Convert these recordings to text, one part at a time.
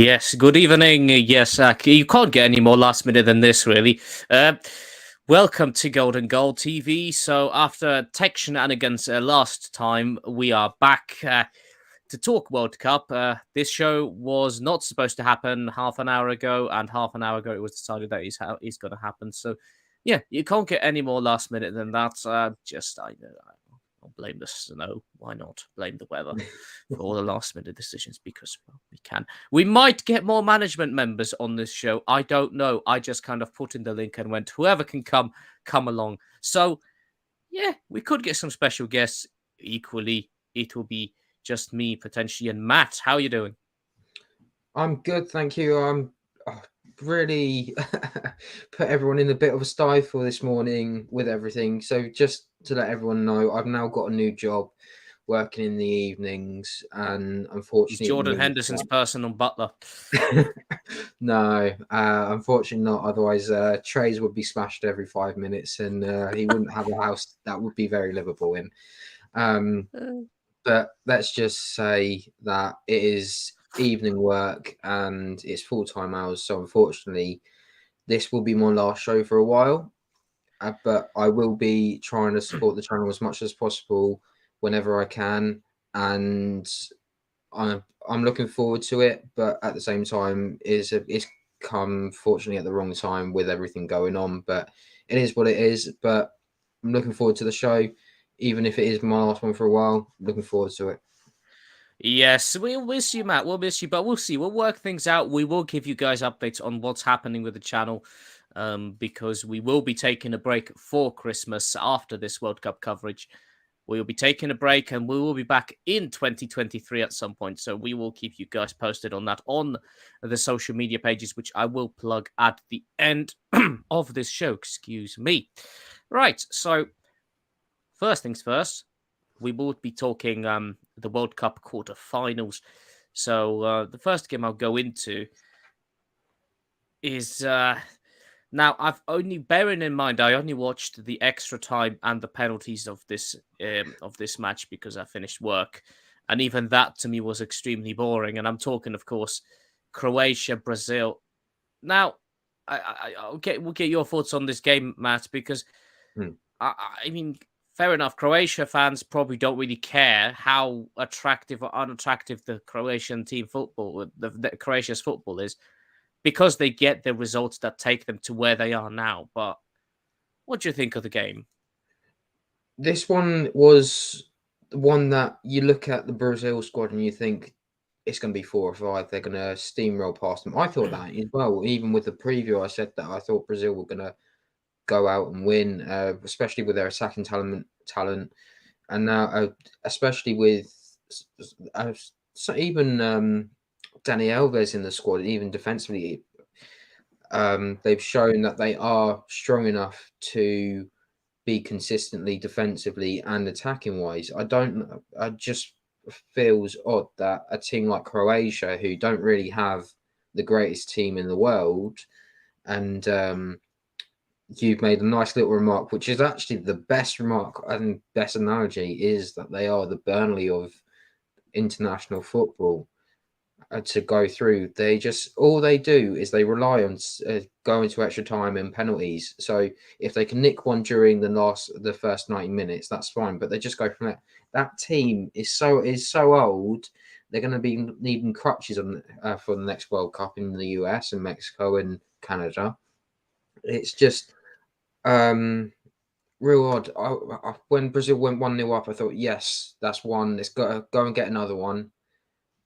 Yes, good evening. Yes, you can't get any more last minute than this, really. Uh, Welcome to Golden Goal TV. So, after tech shenanigans last time, we are back to talk World Cup. This show was not supposed to happen half an hour ago, and half an hour ago it was decided that it's going to happen. So, yeah, you can't get any more last minute than that. I'll blame the snow. Why not blame the weather for all the last minute decisions? Because well, we can. We might get more management members on this show. I don't know. I just kind of put in the link and went, whoever can come along. So yeah, we could get some special guests. Equally, it will be just me potentially and Matt. How are you doing? I'm good, thank you. I'm really put everyone in a bit of a stifle this morning with everything. So just to let everyone know, I've now got a new job working in the evenings, and He's unfortunately, it Jordan means Henderson's personal butler. no, unfortunately not. Otherwise, trays would be smashed every 5 minutes, and he wouldn't have a house that would be very livable in. Um, but let's just say that it is evening work and it's full-time hours, so unfortunately this will be my last show for a while, but I will be trying to support the channel as much as possible whenever I can, and I'm looking forward to it, but at the same time it's come fortunately at the wrong time with everything going on, but it is what it is. But I'm looking forward to the show, even if it is my last one for a while. Looking forward to it. Yes, we'll miss you, Matt. We'll miss you, but we'll see. We'll work things out. We will give you guys updates on what's happening with the channel, because we will be taking a break for Christmas after this World Cup coverage. We will be taking a break, and we will be back in 2023 at some point. So we will keep you guys posted on that on the social media pages, which I will plug at the end of this show. Excuse me. Right. So first things first, we will be talking the World Cup quarterfinals. So the first game I'll go into is now I've only bearing in mind I only watched the extra time and the penalties of this match because I finished work, and even that to me was extremely boring. And I'm talking, of course, Croatia, Brazil. Now, we'll get your thoughts on this game, Matt, because Hmm. I mean, fair enough. Croatia fans probably don't really care how attractive or unattractive the Croatian team football, the Croatia's football is, because they get the results that take them to where they are now. But what do you think of the game? This one was the one that you look at the Brazil squad and you think it's going to be 4 or 5. They're going to steamroll past them. I thought that as well. Even with the preview, I said that I thought Brazil were going to go out and win, especially with their attacking talent, and now especially with uh, so even Dani Alves in the squad, even defensively, they've shown that they are strong enough to be consistently defensively and attacking wise. I just feels odd that a team like Croatia, who don't really have the greatest team in the world, and you've made a nice little remark, which is actually the best remark and best analogy, is that they are the Burnley of international football. To go through, they just all they do is they rely on going to extra time and penalties. So if they can nick one during the first 90 minutes, that's fine. But they just go from there. That team is so old. They're going to be needing crutches for the next World Cup in the US and Mexico and Canada. It's just real odd. When Brazil went 1-0 up, I thought, yes, that's one. Let's go and get another one.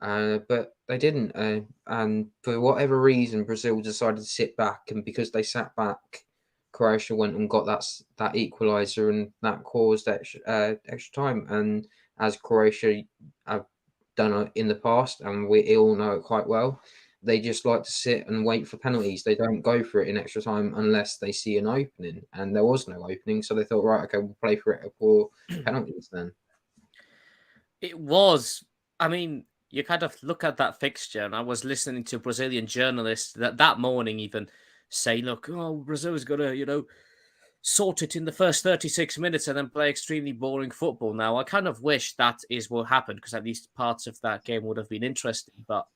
But they didn't. And for whatever reason, Brazil decided to sit back. And because they sat back, Croatia went and got that equaliser, and that caused extra time. And as Croatia have done in the past, and we all know it quite well, they just like to sit and wait for penalties. They don't go for it in extra time unless they see an opening, and there was no opening, so they thought, right, okay, we'll play for it for penalties then. It was, I mean, you kind of look at that fixture, and I was listening to Brazilian journalists that morning even say, look, oh, Brazil's going to, sort it in the first 36 minutes and then play extremely boring football. Now, I kind of wish that is what happened, because at least parts of that game would have been interesting. But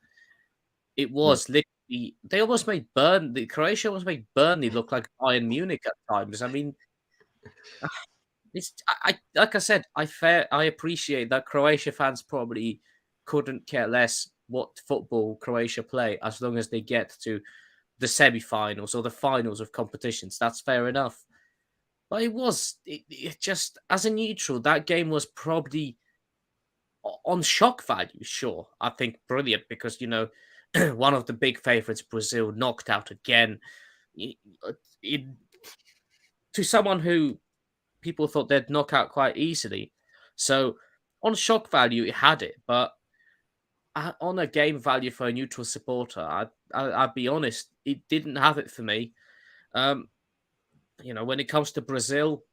It was literally they almost made Croatia almost made Burnley look like Bayern Munich at times. I mean, it's like I said, I appreciate that Croatia fans probably couldn't care less what football Croatia play as long as they get to the semi-finals or the finals of competitions. That's fair enough. But it just as a neutral, that game was probably on shock value. Sure, I think brilliant because one of the big favorites, Brazil, knocked out again. It, to someone who people thought they'd knock out quite easily. So on shock value, it had it, but on a game value for a neutral supporter, I'd be honest, it didn't have it for me. When it comes to Brazil,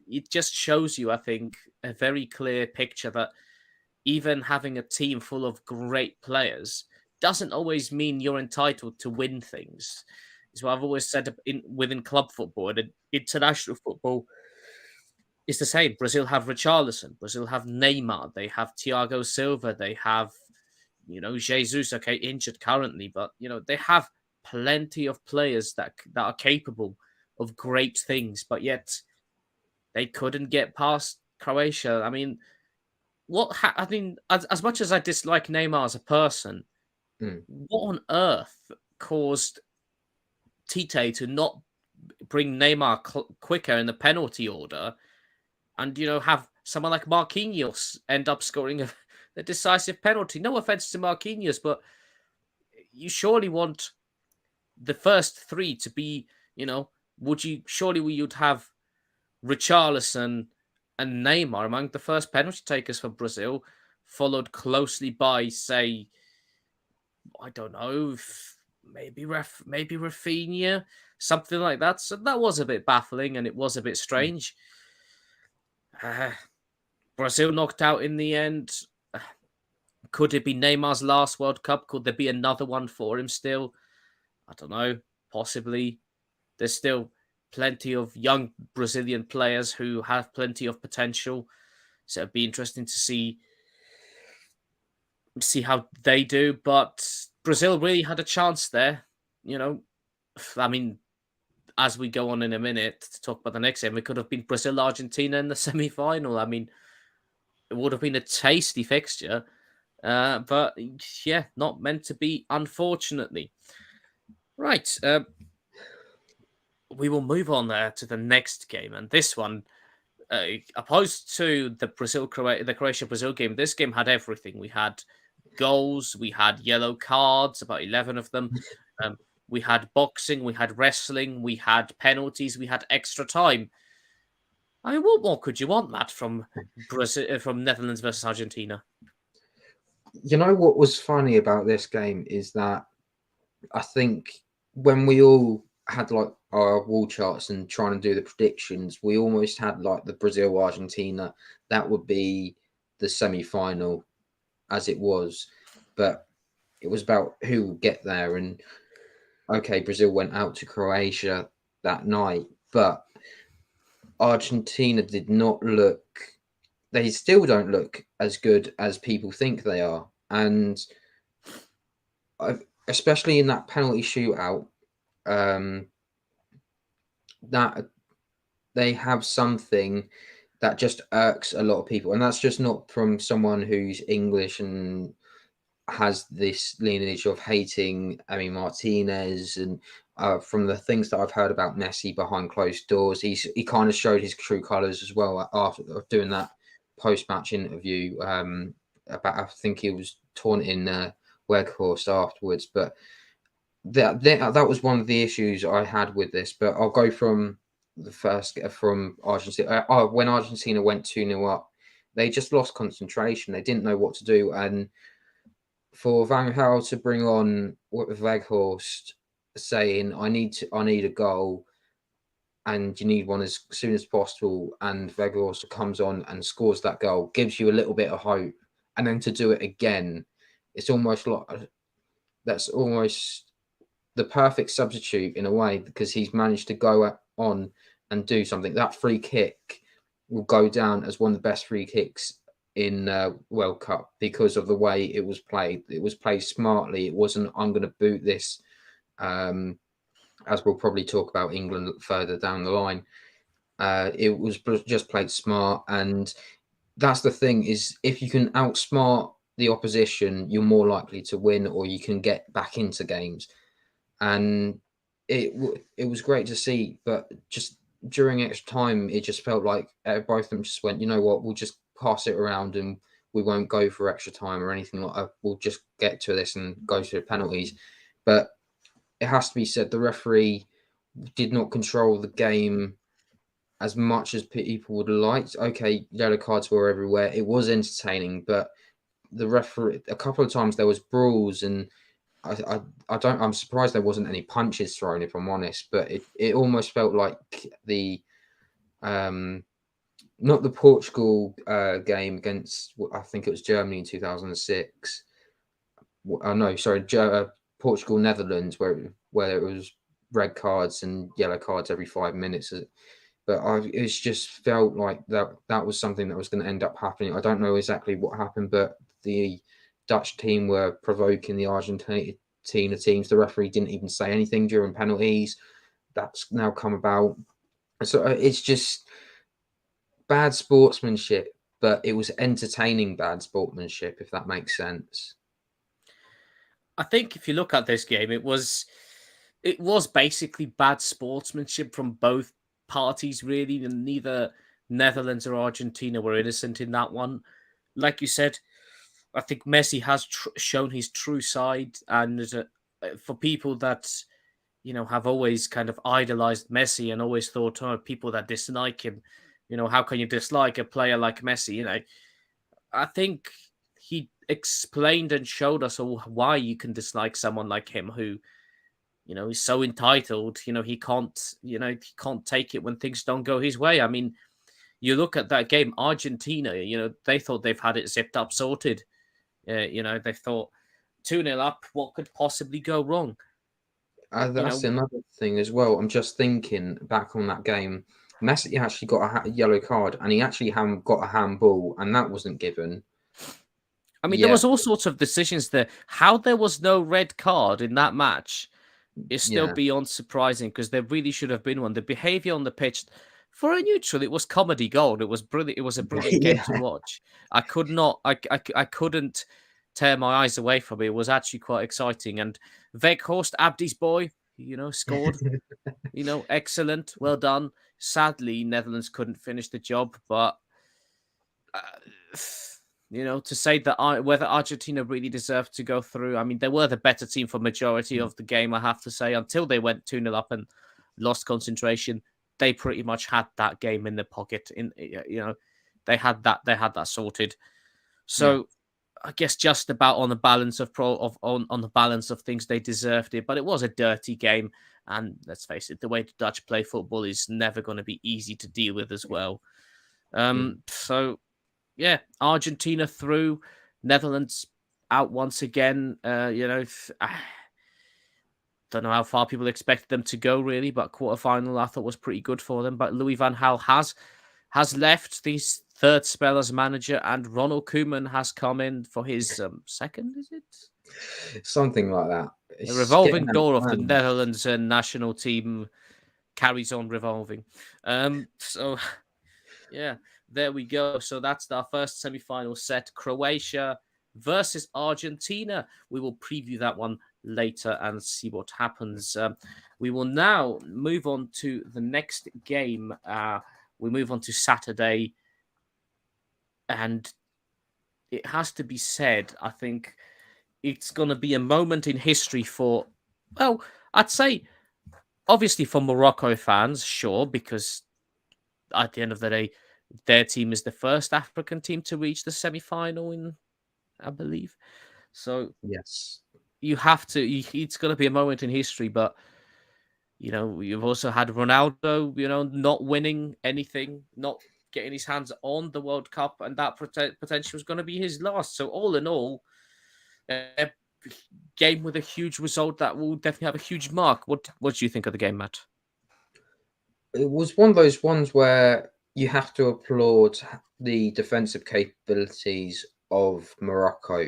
it just shows you, I think, a very clear picture that even having a team full of great players doesn't always mean you're entitled to win things. It's what I've always said within club football and international football. It's the same. Brazil have Richarlison. Brazil have Neymar. They have Thiago Silva. They have, Jesus. Okay, injured currently, but they have plenty of players that are capable of great things. But yet, they couldn't get past Croatia. I mean, as much as I dislike Neymar as a person, what on earth caused Tite to not bring Neymar quicker in the penalty order? And, have someone like Marquinhos end up scoring a decisive penalty. No offense to Marquinhos, but you surely want the first three to be, you'd have Richarlison and Neymar among the first penalty takers for Brazil, followed closely by, say, I don't know, maybe Rafinha, something like that. So that was a bit baffling and it was a bit strange. Brazil knocked out in the end. Could it be Neymar's last World Cup? Could there be another one for him still? I don't know. Possibly. There's still plenty of young Brazilian players who have plenty of potential. So it'd be interesting to see how they do. But Brazil really had a chance there. I mean, as we go on in a minute to talk about the next game, it could have been Brazil-Argentina in the semi-final. I mean, it would have been a tasty fixture. But yeah, not meant to be, unfortunately. Right. We will move on there to the next game. And this one, opposed to the Croatia-Brazil game, this game had everything. We had goals, we had yellow cards, about 11 of them. We had boxing, we had wrestling, we had penalties, we had extra time. I mean, what more could you want, Matt, from Netherlands versus Argentina? You know what was funny about this game is that I think when we all had like our wall charts and trying to do the predictions, we almost had like the Brazil-Argentina. That would be the semi-final as it was. But it was about who would get there. And okay, Brazil went out to Croatia that night, but Argentina did not look, they still don't look as good as people think they are. And especially in that penalty shootout, that they have something that just irks a lot of people. And that's just not from someone who's English and has this lineage of hating Martinez, and from the things that I've heard about Messi behind closed doors, he kind of showed his true colours as well after doing that post-match interview. About I think he was taunting Weghorst afterwards, but that was one of the issues I had with this. But I'll go from Argentina. When Argentina went 2-0 up, they just lost concentration. They didn't know what to do, and for Van Gaal to bring on Weghorst saying, I need a goal and you need one as soon as possible, and Weghorst comes on and scores that goal, gives you a little bit of hope. And then to do it again, it's almost like that's almost the perfect substitute in a way, because he's managed to go on and do something. That free kick will go down as one of the best free kicks in World Cup because of the way it was played. It was played smartly. It wasn't, I'm going to boot this, as we'll probably talk about England further down the line. It was just played smart. And that's the thing, is if you can outsmart the opposition, you're more likely to win, or you can get back into games. And it was great to see, but just during extra time, it just felt like both of them just went, you know what, we'll just pass it around and we won't go for extra time or anything like that. We'll just get to this and go to the penalties. But it has to be said, the referee did not control the game as much as people would have liked. Okay, yellow cards were everywhere. It was entertaining, but the referee, a couple of times there was brawls, and I'm surprised there wasn't any punches thrown, if I'm honest. But it almost felt like the not the Portugal game against, I think it was Germany in 2006. No, sorry, Portugal Netherlands, where it was red cards and yellow cards every 5 minutes. But it's just felt like that was something that was going to end up happening. I don't know exactly what happened, but the Dutch team were provoking the Argentina teams. The referee didn't even say anything during penalties. That's now come about. So it's just bad sportsmanship, but it was entertaining bad sportsmanship, if that makes sense. I think if you look at this game, it was basically bad sportsmanship from both parties, really, and neither Netherlands or Argentina were innocent in that one. Like you said, I think Messi has shown his true side, and for people that have always kind of idolized Messi and always thought, oh, people that dislike him, how can you dislike a player like Messi? I think he explained and showed us all why you can dislike someone like him, who he's so entitled. He can't take it when things don't go his way. I mean, you look at that game, Argentina, they thought they've had it zipped up, sorted. They thought 2-0 up, what could possibly go wrong? That's another thing as well. I'm just thinking back on that game. Messi actually got a yellow card, and he actually got a handball, and that wasn't given. I mean, there was all sorts of decisions there. How there was no red card in that match is still beyond surprising, because there really should have been one. The behavior on the pitch, for a neutral, it was comedy gold. It was brilliant. It was a brilliant game to watch. I couldn't tear my eyes away from it. It was actually quite exciting. And Weghorst, Abdi's boy, scored. Excellent. Well done. Sadly, Netherlands couldn't finish the job, but to say that whether Argentina really deserved to go through, I mean, they were the better team for majority of the game, I have to say, until they went 2-0 up and lost concentration. They pretty much had that game in their pocket. They had that sorted. So I guess just about on the balance on the balance of things, they deserved it. But it was a dirty game, and let's face it, the way the Dutch play football is never going to be easy to deal with as well. So yeah, Argentina through, Netherlands out once again. Don't know how far people expected them to go, really, but quarterfinal I thought was pretty good for them. But Louis van Gaal has left the third spell as manager, and Ronald Koeman has come in for his second, is it? Something like that. The revolving door of the Netherlands national team carries on revolving. So, yeah, there we go. So that's our first semi-final set, Croatia versus Argentina. We will preview that one later and see what happens. We will now move on to the next game. We move on to Saturday, and it has to be said, I think it's going to be a moment in history for, well, I'd say obviously for Morocco fans, sure, because at the end of the day, their team is the first African team to reach the semi-final in, I believe. So yes, you have to. It's going to be a moment in history, but you've also had Ronaldo, not winning anything, not getting his hands on the World Cup, and that potential was going to be his last. So all in all, a game with a huge result that will definitely have a huge mark. What do you think of the game, Matt? It was one of those ones where you have to applaud the defensive capabilities of Morocco.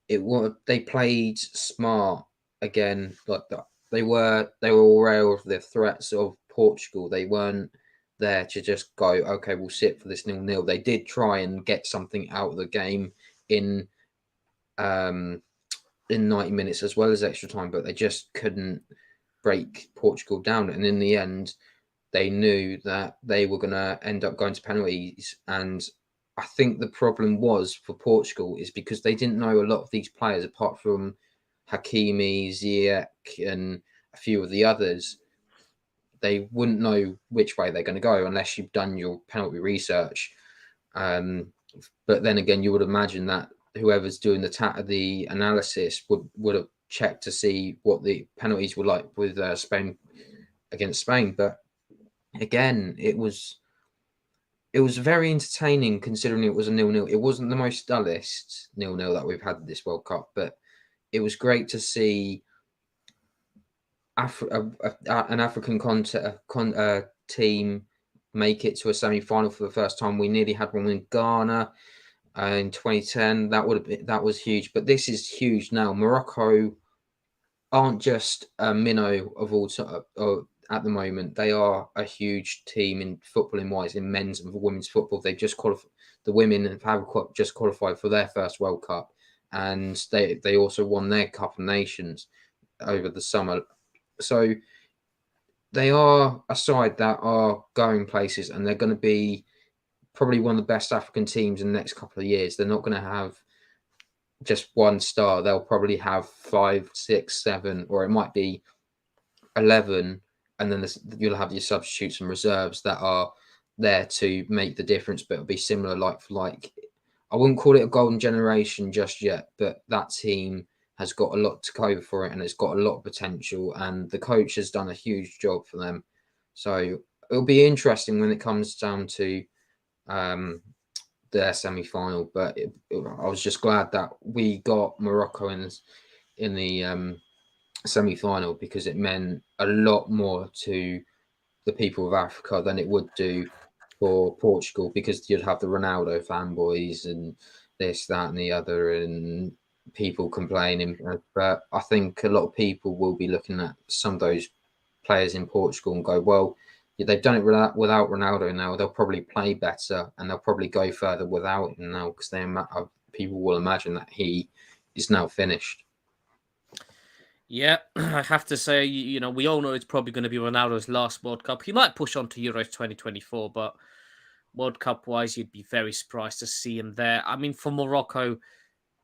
They played smart again, like that. They were aware of the threats of Portugal. They weren't there to just go, okay, we'll sit for this 0-0. They did try and get something out of the game in um in 90 minutes as well as extra time, but they just couldn't break Portugal down. And in the end, they knew that they were going to end up going to penalties. And I think the problem was for Portugal is because they didn't know a lot of these players apart from Hakimi, Ziyech, and a few of the others. They wouldn't know which way they're going to go unless you've done your penalty research. But then again, you would imagine that whoever's doing the analysis would have checked to see what the penalties were like with Spain against Spain. But again, it was very entertaining considering it was a 0-0. It wasn't the most dullest 0-0 that we've had this World Cup, but it was great to see an African team make it to a semi-final for the first time. We nearly had one in Ghana in 2010. That was huge, but this is huge now. Morocco aren't just a minnow of all at the moment. They are a huge team in footballing wise, in men's and women's football. They've just qualified. The women have just qualified for their first World Cup, and they also won their Cup of Nations over the summer. So they are a side that are going places, and they're going to be probably one of the best African teams in the next couple of years. They're not going to have just one star. They'll probably have 5, 6, 7, or it might be 11, and then you'll have your substitutes and reserves that are there to make the difference, but it'll be similar like for like. I wouldn't call it a golden generation just yet, but that team has got a lot to go for it, and it's got a lot of potential, and the coach has done a huge job for them. So it'll be interesting when it comes down to their semi-final. But I was just glad that we got Morocco in the semi-final, because it meant a lot more to the people of Africa than it would do for Portugal, because you'd have the Ronaldo fanboys and this, that, and the other, and people complaining. But I think a lot of people will be looking at some of those players in Portugal and go, well, they've done it without Ronaldo now. They'll probably play better, and they'll probably go further without him now, because people will imagine that he is now finished. Yeah, I have to say, we all know it's probably going to be Ronaldo's last World Cup. He might push on to Euros 2024, but World Cup wise, you'd be very surprised to see him there. I mean, for Morocco,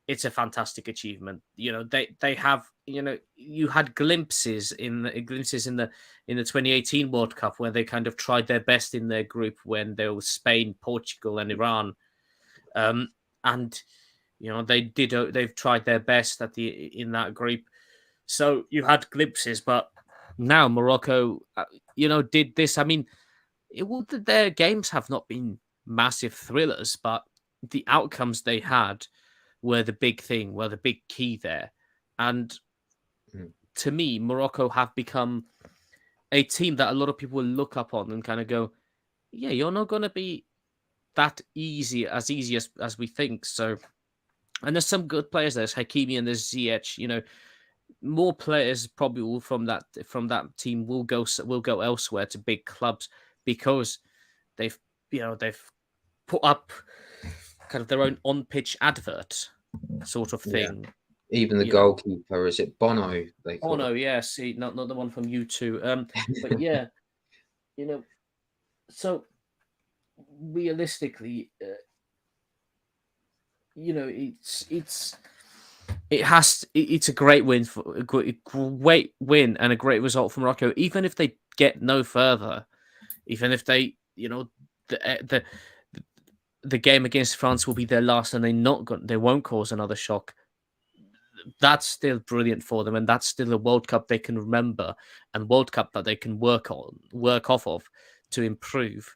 it's a fantastic achievement. They have, you had glimpses in the 2018 World Cup where they kind of tried their best in their group when there was Spain, Portugal, and Iran, and they've tried their best in that group. So you had glimpses, but now Morocco, did this. I mean, their games have not been massive thrillers, but the outcomes they had were the big thing, were the big key there. And to me, Morocco have become a team that a lot of people will look up on and kind of go, yeah, you're not going to be that easy as we think. So, and there's some good players. There's Hakimi and there's Ziyech. More players probably from that team will go elsewhere to big clubs, because they've put up kind of their own on-pitch advert sort of thing. Yeah. Even the goalkeeper, is it Bono? Bono, yes, not the one from U2. But yeah, so realistically, it's a great win and a great result for Morocco. Even if they get no further, even if they, the game against France will be their last, and they won't cause another shock. That's still brilliant for them, and that's still a World Cup they can remember, and World Cup that they can work off of to improve.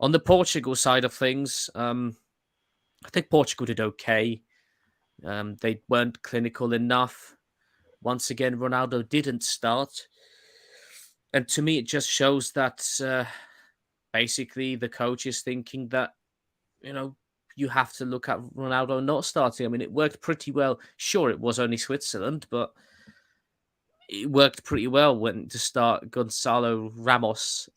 On the Portugal side of things, I think Portugal did okay. They weren't clinical enough. Once again, Ronaldo didn't start. And to me, it just shows that, basically the coach is thinking that, you have to look at Ronaldo not starting. I mean, it worked pretty well. Sure, it was only Switzerland, but it worked pretty well when to start Gonzalo Ramos.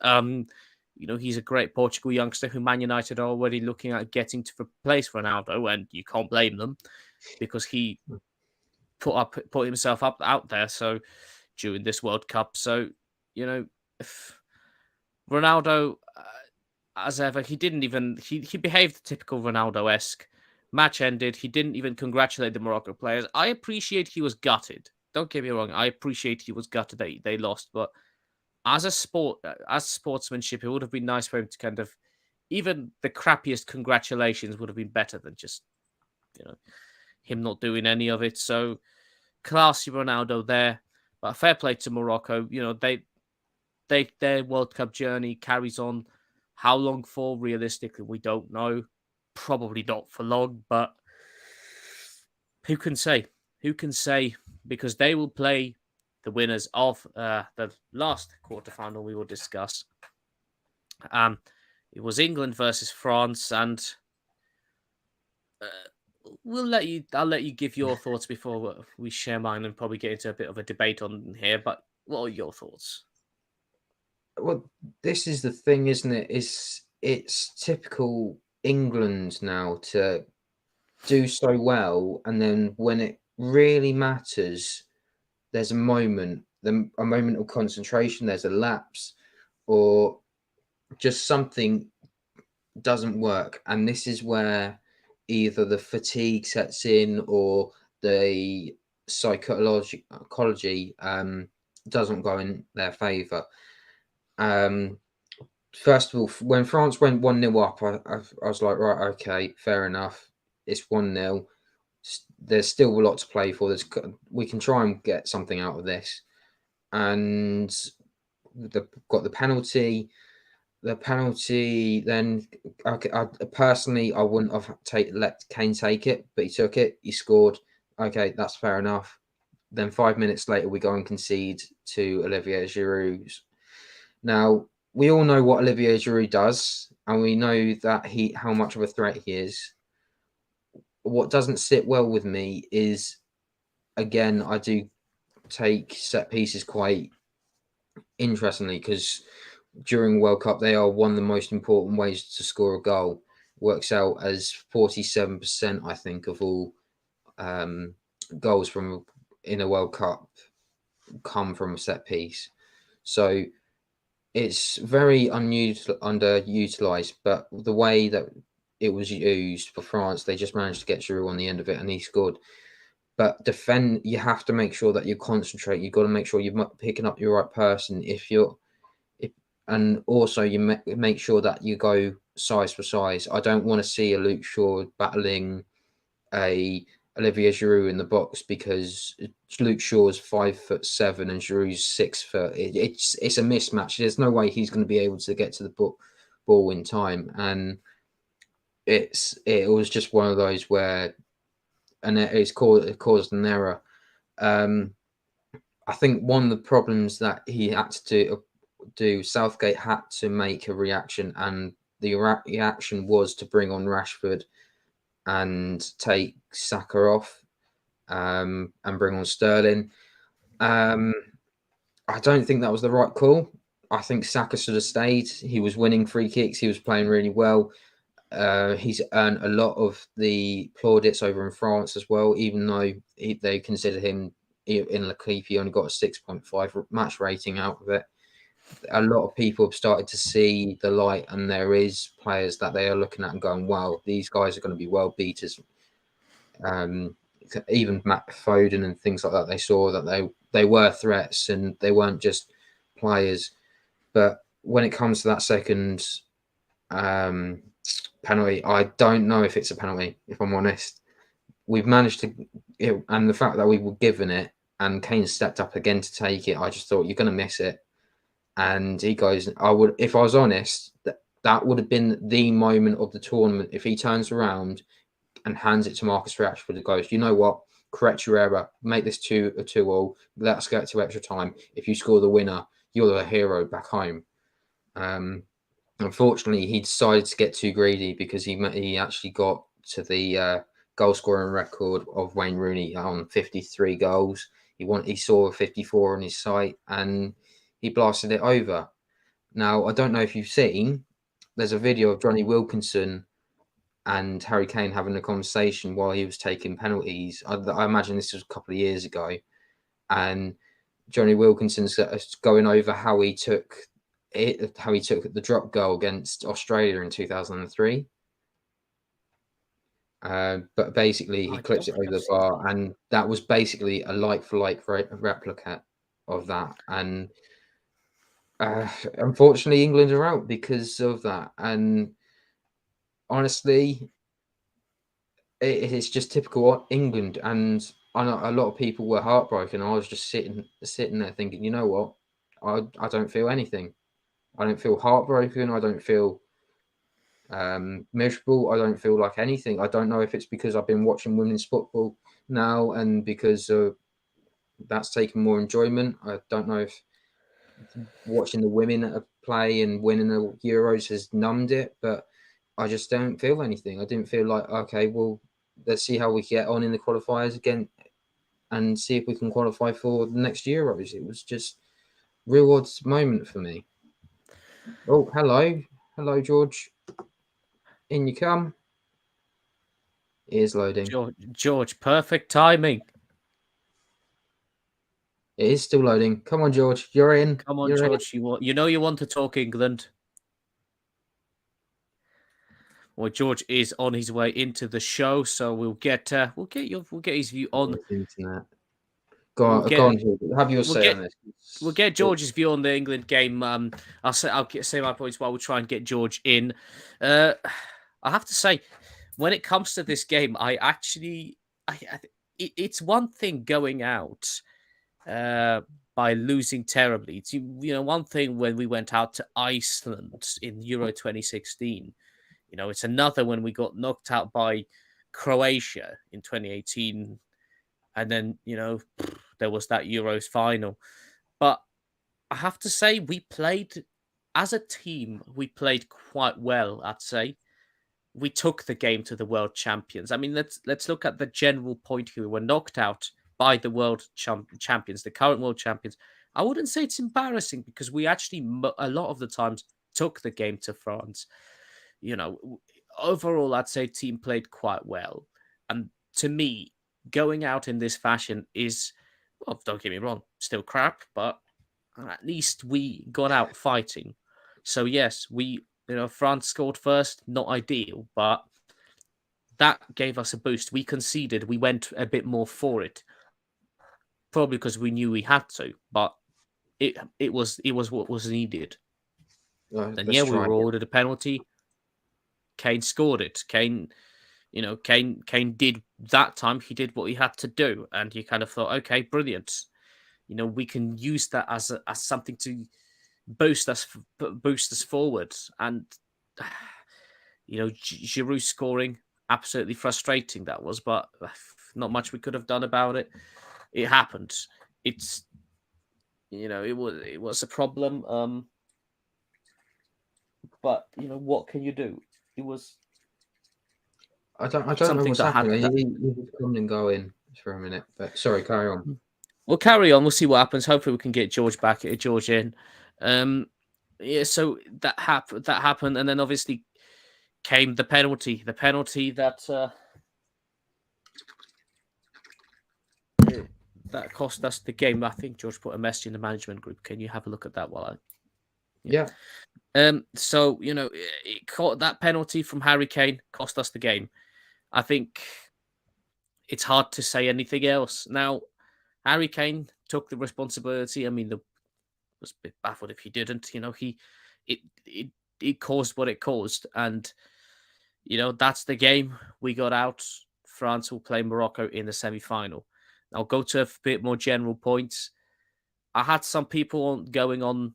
He's a great Portugal youngster who Man United are already looking at getting to replace Ronaldo, and you can't blame them because he put himself up out there. So during this World Cup, so if Ronaldo, as ever, he didn't even he behaved typical Ronaldo-esque. Match ended. He didn't even congratulate the Morocco players. I appreciate he was gutted. Don't get me wrong. I appreciate he was gutted that they lost, but as sportsmanship, it would have been nice for him to kind of, even the crappiest congratulations would have been better than just, him not doing any of it. So classy Ronaldo there, but fair play to Morocco. Their World Cup journey carries on. How long for? Realistically, we don't know. Probably not for long, but who can say? Who can say? Because they will play the winners of the last quarterfinal we will discuss. It was England versus France, and I'll let you give your thoughts before we share mine and probably get into a bit of a debate on here. But what are your thoughts? Well, this is the thing, isn't it? It's typical England now to do so well, and then when it really matters, there's a moment of concentration, there's a lapse, or just something doesn't work. And this is where either the fatigue sets in or the psychology doesn't go in their favour. First of all, when France went 1-0 up, I was like, right, okay, fair enough. It's 1-0. There's still a lot to play for. We can try and get something out of this. And got the penalty. The penalty, then okay, personally, I wouldn't have let Kane take it, but he took it. He scored. Okay, that's fair enough. Then 5 minutes later, we go and concede to Olivier Giroud. Now, we all know what Olivier Giroud does, and we know that how much of a threat he is. What doesn't sit well with me is, again, I do take set pieces quite interestingly, because during World Cup, they are one of the most important ways to score a goal. Works out as 47%, I think, of all goals in a World Cup come from a set piece. So it's very underutilized, but the way that it was used for France, they just managed to get Giroud on the end of it, and he scored. But you have to make sure that you concentrate. You've got to make sure you're picking up your right person. And also you make sure that you go size for size. I don't want to see a Luke Shaw battling a Olivier Giroud in the box, because Luke Shaw's 5'7" and Giroud's 6 foot. It's a mismatch. There's no way he's going to be able to get to the ball in time, and it was just one of those where, and it caused an error. I think one of the problems that he had to do, Southgate had to make a reaction, and the reaction was to bring on Rashford and take Saka off, and bring on Sterling. I don't think that was the right call. I think Saka should have stayed. He was winning free kicks. He was playing really well. He's earned a lot of the plaudits over in France as well, even though they consider him in L'Equipe. He only got a 6.5 match rating out of it. A lot of people have started to see the light, and there is players that they are looking at and going, wow, these guys are going to be world beaters. Even Matt Foden and things like that, they saw that they were threats and they weren't just players. But when it comes to that second penalty, I don't know if it's a penalty, if I'm honest. We've managed to, and the fact that we were given it and Kane stepped up again to take it, I just thought, you're going to miss it. And he goes, if I was honest, that would have been the moment of the tournament. If he turns around and hands it to Marcus Rashford and goes, you know what, correct your error, make this 2-2, let's get to extra time. If you score the winner, you're the hero back home. Unfortunately, he decided to get too greedy because he actually got to the goal scoring record of Wayne Rooney on 53 goals. He saw 54 on his site and he blasted it over. Now, I don't know if you've seen, there's a video of Johnny Wilkinson and Harry Kane having a conversation while he was taking penalties. I imagine this was a couple of years ago, and Johnny Wilkinson's going over how he took the drop goal against Australia in 2003. But basically, he clips it over the bar, and that was basically a like-for-like replica of that. And unfortunately, England are out because of that. And honestly, it's just typical England. And I know a lot of people were heartbroken. I was just sitting there thinking, you know what? I don't feel anything. I don't feel heartbroken. I don't feel miserable. I don't feel like anything. I don't know if it's because I've been watching women's football now and because that's taken more enjoyment. I don't know if watching the women play and winning the Euros has numbed it, but I just don't feel anything. I didn't feel like, okay, well, let's see how we get on in the qualifiers again and see if we can qualify for the next Euros. It was just real odd moment for me. Oh, hello, George. In you come. Ears loading. George, perfect timing. It is still loading. Come on, George. You're in. Come on, George. You want to talk England. Well, George is on his way into the show, so we'll get his view on internet. Go on. Have your say on this. We'll get George's view on the England game. I'll say my points while we'll try and get George in. I have to say, when it comes to this game, it's one thing going out by losing terribly. It's one thing when we went out to Iceland in Euro 2016. It's another when we got knocked out by Croatia in 2018, and then there was that Euros final. But I have to say, we played as a team. We played quite well. I'd say we took the game to the world champions. I mean, let's look at the general point here. We were knocked out by the world champions, the current world champions. I wouldn't say it's embarrassing because we actually a lot of the times took the game to France. Overall, I'd say team played quite well. And to me, going out in this fashion is, well, don't get me wrong, still crap, but at least we got out fighting. So yes, France scored first, not ideal, but that gave us a boost. We conceded, we went a bit more for it. Probably because we knew we had to, but it was what was needed. And we were awarded a penalty. Kane scored it. Kane did that time. He did what he had to do, and you kind of thought, okay, brilliant. We can use that as something to boost us forward. And Giroud scoring, absolutely frustrating that was, but not much we could have done about it. It happened. It's it was a problem. But what can you do? It was. I don't know what's happening. You come and go in for a minute, but sorry, carry on. We'll carry on. We'll see what happens. Hopefully, we can get George in. So that happened, and then obviously came the penalty. The penalty that cost us the game. I think George put a message in the management group. Can you have a look at that while I? Yeah. So it caught that penalty from Harry Kane cost us the game. I think it's hard to say anything else. Now, Harry Kane took the responsibility. I mean, was a bit baffled if he didn't. It caused what it caused, and that's the game. We got out. France will play Morocco in the semi-final. I'll go to a bit more general points. I had some people going on.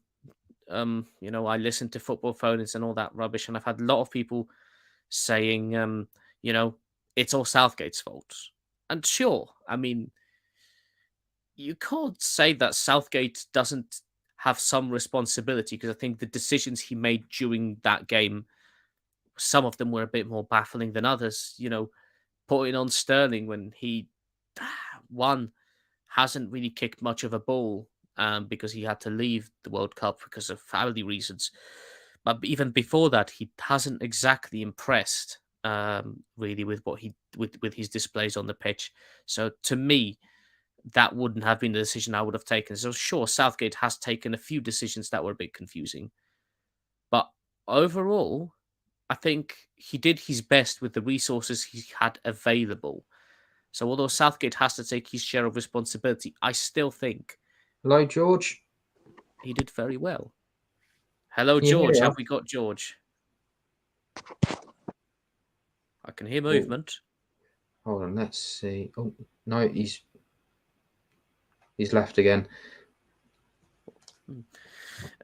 I listened to football phonies and all that rubbish, and I've had a lot of people saying, it's all Southgate's fault. And sure, I mean, you can't say that Southgate doesn't have some responsibility, because I think the decisions he made during that game, some of them were a bit more baffling than others. Putting on Sterling when he one hasn't really kicked much of a ball because he had to leave the World Cup because of family reasons. But even before that, he hasn't exactly impressed really with what he with his displays on the pitch. So to me, that wouldn't have been the decision I would have taken. So sure, Southgate has taken a few decisions that were a bit confusing, but overall, I think he did his best with the resources he had available. So although Southgate has to take his share of responsibility, I still think Hello, George. he did very well. Hello, Can you George. hear Have us? we got George? I can hear Oh, movement. hold on. Let's see. Oh no, he's left again.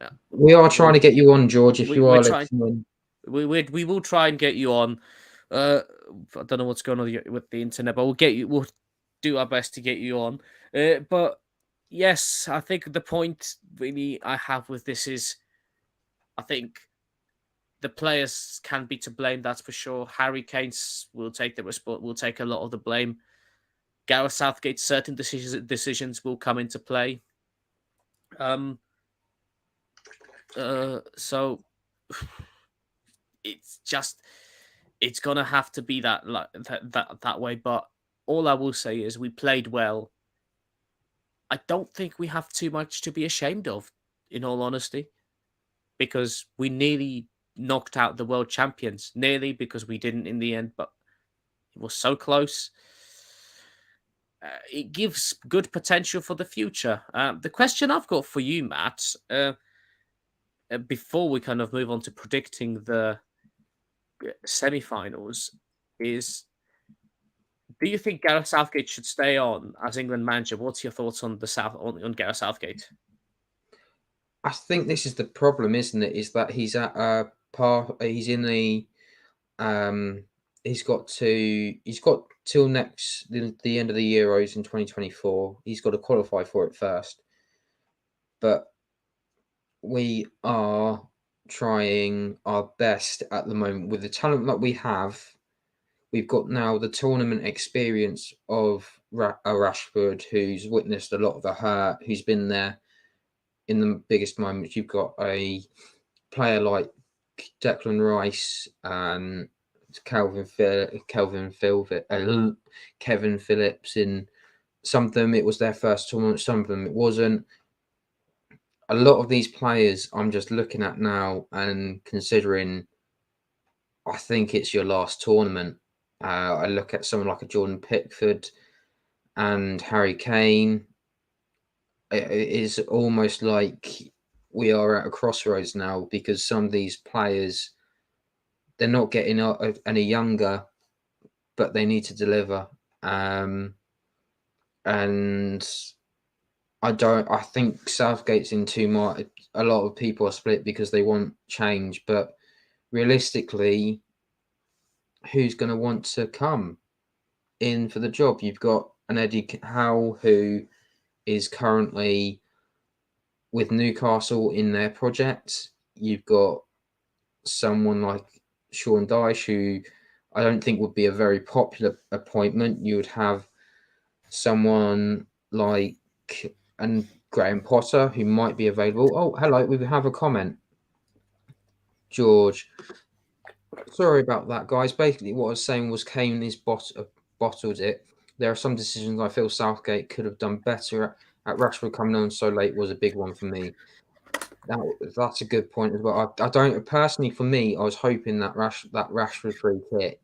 Yeah. We are trying to get you on, George. If you We're are trying. listening, We will try and get you on. I don't know what's going on with the internet, but we'll get you. We'll do our best to get you on. But yes, I think the point really I have with this is, I think the players can be to blame. That's for sure. Harry Kane will take will take a lot of the blame. Gareth Southgate, certain decisions will come into play. Um. So it's gonna have to be that way. But all I will say is we played well. I don't think we have too much to be ashamed of, in all honesty, because we nearly knocked out the world champions. Nearly, because we didn't in the end, but it was so close. It gives good potential for the future. The question I've got for you, Matt, before we kind of move on to predicting the semi-finals, is: do you think Gareth Southgate should stay on as England manager? What's your thoughts on on Gareth Southgate? I think this is the problem, isn't it? Is that he's at a part. He's in the. Um, he's got till the end of the Euros in 2024. He's got to qualify for it first, but we are trying our best at the moment with the talent that we have. We've got now the tournament experience of a Rashford, who's witnessed a lot of the hurt, who's been there in the biggest moments. You've got a player like Declan Rice and Kevin Phillips. In some of them, it was their first tournament. Some of them, it wasn't. A lot of these players, I'm just looking at now and considering. I think it's your last tournament. I look at someone like a Jordan Pickford and Harry Kane. It is almost like we are at a crossroads now because some of these players, they're not getting any younger, but they need to deliver. And I think Southgate's in too much. A lot of people are split because they want change, but realistically, who's going to want to come in for the job? You've got an Eddie Howe who is currently with Newcastle in their project. You've got someone like Sean Dyche, who I don't think would be a very popular appointment. You would have someone like and Graham Potter, who might be available. Oh, hello, we have a comment. George, sorry about that, guys. Basically, what I was saying was Kane is bottled it. There are some decisions I feel Southgate could have done better at Rashford coming on so late was a big one for me. That's a good point as well. I don't personally, for me, I was hoping that Rashford free kick,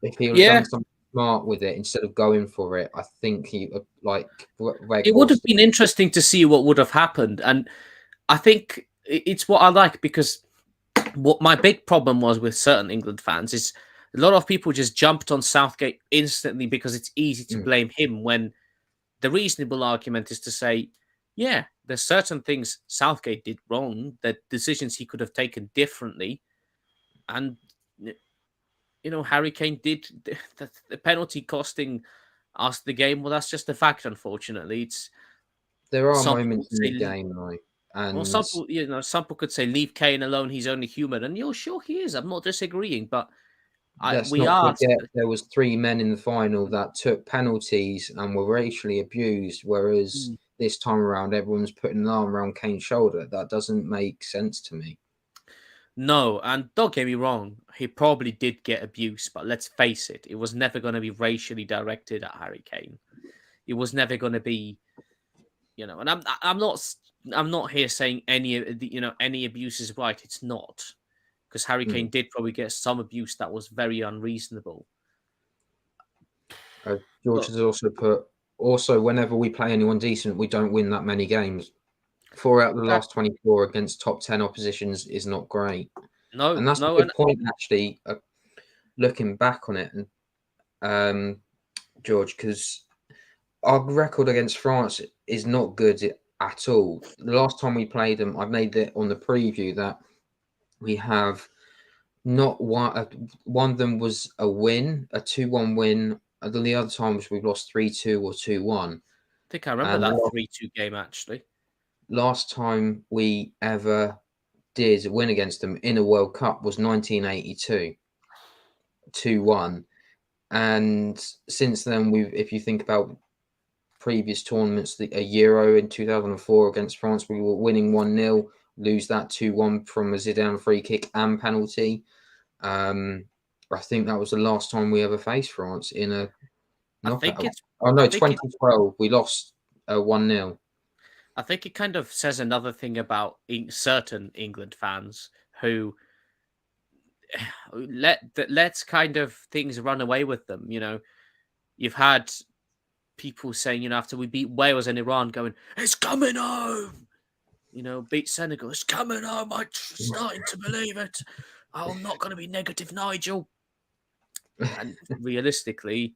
if he would have Yeah, done something smart with it instead of going for it, I think he like it would have Weghorst. been interesting to see what would have happened, and I think it's what I like, because what my big problem was with certain England fans is a lot of people just jumped on Southgate instantly because it's easy to blame him, when the reasonable argument is to say, yeah, there's certain things Southgate did wrong, that decisions he could have taken differently, and Harry Kane did the penalty costing us the game. Well, that's just a fact. Unfortunately, There are Some people moments in the say, game, though, well, and some people could say, leave Kane alone. He's only human, and you're sure he is. I'm not disagreeing, but let's we not are. forget there was 3 men in the final that took penalties and were racially abused, whereas Mm. this time around everyone's putting an arm around Kane's shoulder. That doesn't make sense to me. No, and don't get me wrong, he probably did get abuse, but let's face it, it was never going to be racially directed at Harry Kane. It was never going to be, and I'm not here saying any abuse is right. It's not, because Harry Kane did probably get some abuse that was very unreasonable. George has also put, whenever we play anyone decent, we don't win that many games. 4 out of the last 24 against top 10 oppositions is not great. No, And that's no, a good point, actually, looking back on it, and George, because our record against France is not good at all. The last time we played them, I made it on the preview that we have not one of them was a win, a 2-1 win. And then the other times we've lost 3-2 or 2-1. I think I remember that 3-2 game, actually. Last time we ever did win against them in a World Cup was 1982, 2-1. And since then, if you think about previous tournaments, a Euro in 2004 against France, we were winning 1-0, lose that 2-1 from a Zidane free kick and penalty. I think that was the last time we ever faced France in a knockout. 2012, we lost 1-0. I think it kind of says another thing about certain England fans who let kind of things run away with them. You've had people saying, after we beat Wales and Iran, going, "It's coming home." Beat Senegal, "It's coming home. I'm starting to believe it. Oh, I'm not going to be negative, Nigel." And realistically,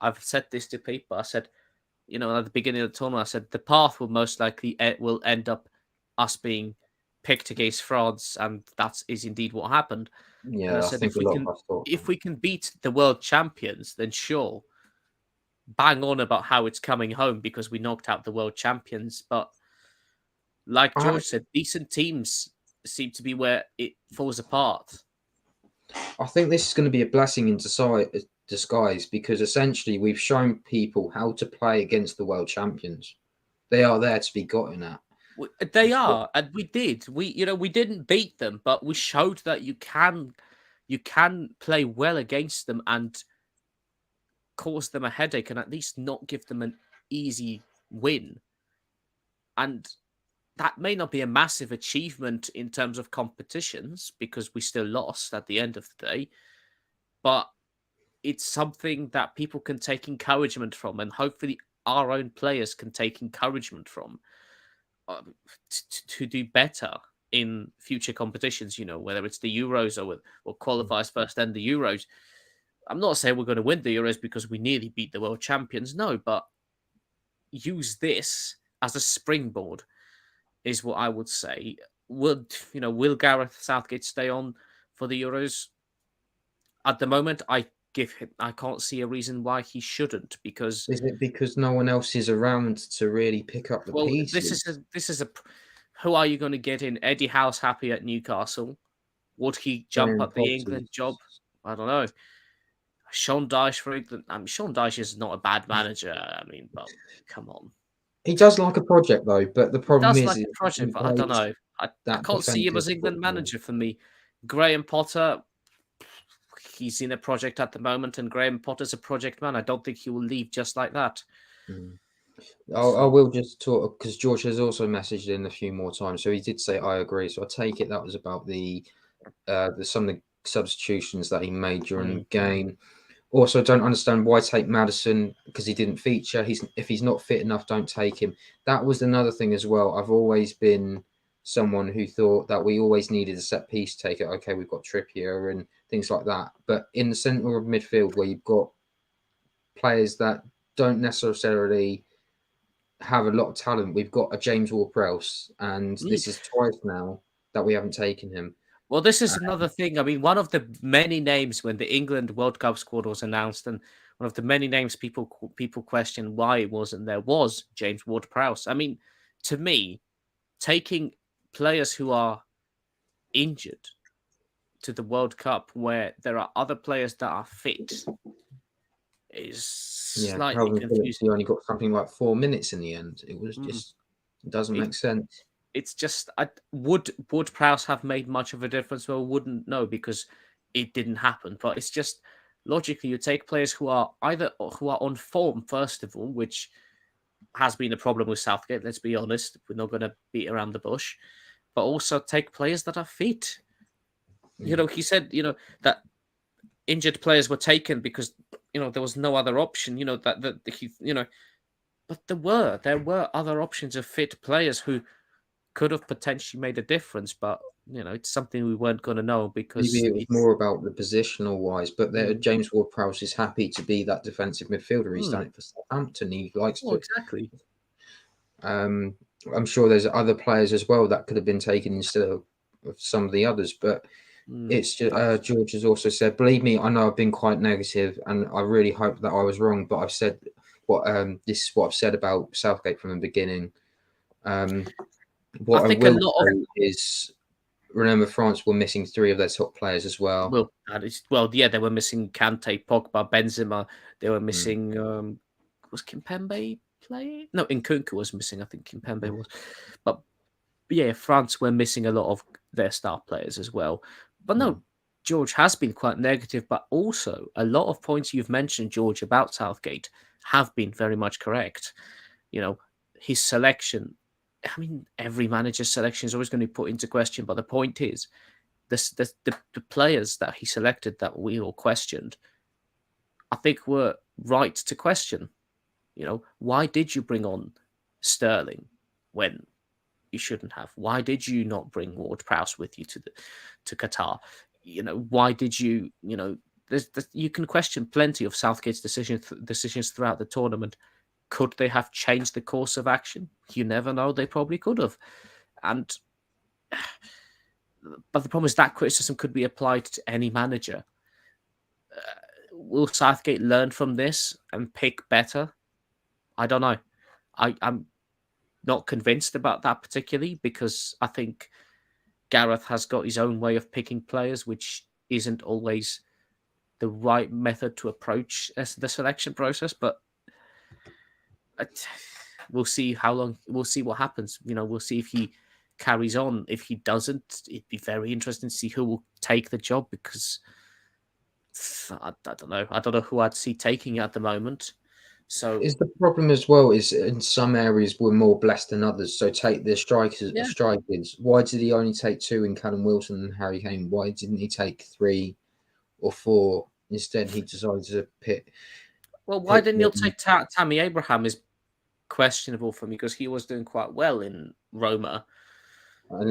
I've said this to people. I said, at the beginning of the tournament, I said the path will most likely will end up us being picked against France, and that is indeed what happened. Yeah, and I said, think if we can beat the world champions, then sure, bang on about how it's coming home because we knocked out the world champions. But like George said, decent teams seem to be where it falls apart. I think this is going to be a blessing in disguise because essentially we've shown people how to play against the world champions. They are there to be gotten at. They are, and we did. We didn't beat them, but we showed that you can play well against them and cause them a headache, and at least not give them an easy win. And that may not be a massive achievement in terms of competitions because we still lost at the end of the day, but it's something that people can take encouragement from, and hopefully our own players can take encouragement from to do better in future competitions. Whether it's the Euros or qualifiers first, then the Euros. I'm not saying we're going to win the Euros because we nearly beat the world champions. No, but use this as a springboard is what I would say. Will Gareth Southgate stay on for the Euros? At the moment, I can't see a reason why he shouldn't, because is it because no one else is around to really pick up the pieces? This is a who are you going to get in? Eddie Howe's happy at Newcastle. Would he jump at the England job? I don't know. Sean Dyche for England. Sean Dyche is not a bad manager. But come on. He does like a project though, but the problem is, like a project, but I don't know. I can't see him as England manager for me. Graham Potter, he's in a project at the moment, and Graham Potter's a project man. I don't think he will leave just like that. I will just talk because George has also messaged in a few more times, so he did say I agree. So I take it that was about the some of the substitutions that he made during the game. Also, don't understand why take Maddison because he didn't feature. If he's not fit enough, don't take him. That was another thing as well. I've always been someone who thought that we always needed a set piece taker. Okay, we've got Trippier and things like that. But in the centre of midfield where you've got players that don't necessarily have a lot of talent, we've got a James Ward-Prowse, and this is twice now that we haven't taken him. Well, this is another thing. One of the many names when the England World Cup squad was announced, and one of the many names people question why it wasn't there was James Ward-Prowse. I mean, to me, taking players who are injured to the World Cup where there are other players that are fit is slightly Calvin Phillips, confusing. he only got something like 4 minutes in the end. It was just it doesn't It- make sense. It's just would Prowse have made much of a difference? Well, wouldn't know because it didn't happen. But it's just logically you take players who are on form first of all, which has been a problem with Southgate. Let's be honest, we're not going to beat around the bush, but also take players that are fit. You know, he said that injured players were taken because there was no other option. That he but there were other options of fit players who could have potentially made a difference, but it's something we weren't going to know because Maybe it was more about the positional wise, but James Ward-Prowse is happy to be that defensive midfielder. He's done it for Southampton. He likes to. Exactly. I'm sure there's other players as well that could have been taken instead of some of the others, but it's just, George has also said, believe me, I know I've been quite negative, and I really hope that I was wrong. But I've said this is what I've said about Southgate from the beginning. What I think will a lot say is, remember, France were missing 3 of their top players as well. They were missing Kante, Pogba, Benzema. They were missing. Was Kimpembe playing? No, Nkunku was missing. I think Kimpembe was, but yeah, France were missing a lot of their star players as well. But no, George has been quite negative, but also a lot of points you've mentioned, George, about Southgate have been very much correct. His selection. I mean, every manager's selection is always going to be put into question, but the point is, the players that he selected that we all questioned, I think were right to question. Why did you bring on Sterling when you shouldn't have? Why did you not bring Ward-Prowse with you to Qatar? Why did you? You can question plenty of Southgate's decisions throughout the tournament. Could they have changed the course of action? You never know. They probably could have. But the problem is that criticism could be applied to any manager. Will Southgate learn from this and pick better? I don't know. I'm not convinced about that particularly because I think Gareth has got his own way of picking players, which isn't always the right method to approach the selection process. But we'll see how long. We'll see what happens. We'll see if he carries on. If he doesn't, it'd be very interesting to see who will take the job because I don't know. I don't know who I'd see taking it at the moment. So is the problem as well is in some areas we're more blessed than others. So take the strikers. Why did he only take 2 in Callum Wilson and Harry Kane? Why didn't he take 3 or 4? Instead, he decided to pick. Well, why didn't you take Tammy Abraham? Is questionable for me because he was doing quite well in Roma. But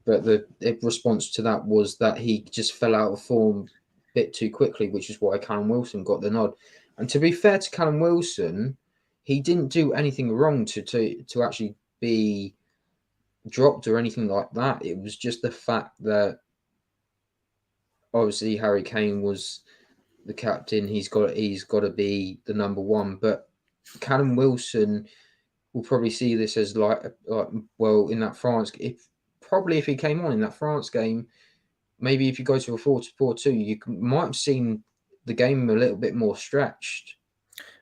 the response to that was that he just fell out of form a bit too quickly, which is why Callum Wilson got the nod. And to be fair to Callum Wilson, he didn't do anything wrong to actually be dropped or anything like that. It was just the fact that obviously Harry Kane was the captain. He's got to be the number 1. But Callum Wilson will probably see this as like well in that France. If he came on in that France game, maybe if you go to a 4-4-2, you might have seen the game a little bit more stretched.